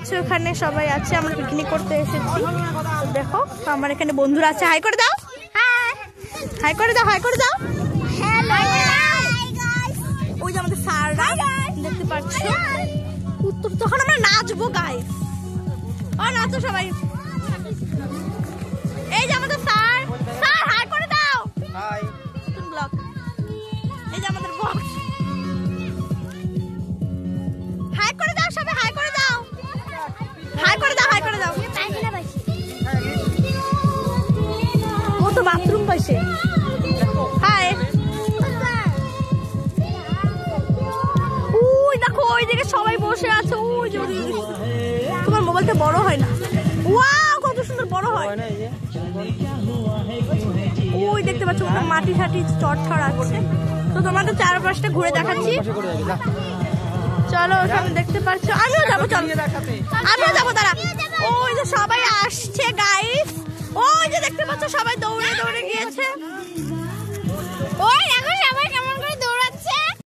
পাচ্ছ ওখানে সবাই আছে, আমরা পিকনিক করতে এসেছি। দেখো আমার এখানে বন্ধুরা আছে, হাই করে দাও, হাই করে দাও, হাই করে দাও। ওই যে আমাদের স্যাররা দেখতে পাচ্ছ, তখন আমরা নাচবো গাইস, নাচো সবাই। এই যে আমাদের স্যার, স্যার হাই করে দাও, হাই ব্লগ। এই যে আমাদের বক্স, হাই করে দাও সবাই, হাই করে দাও, হাই করে দাও, হাই করে দাও। ও তো বাথরুম পাইছে। হাই। ওই দেখো ওইদিকে সবাই বসে আছে, ওই যে তোমার মোবাইলটা বড় হয় না। ওয়াও কত সুন্দর বড় হয়। ওই দেখতে পাচ্ছ মাটি ঠাটি চড় আছে। তো তোমাকে চারপাশটা ঘুরে দেখাচ্ছি, চলো ওখানে দেখতে পাচ্ছ। আমিও যাবো, চলো আমিও যাবো, দাঁড়া। ওই যে সবাই আসছে গাইস, ওই যে দেখতে পাচ্ছ সবাই দৌড়ে দৌড়ে গিয়েছে।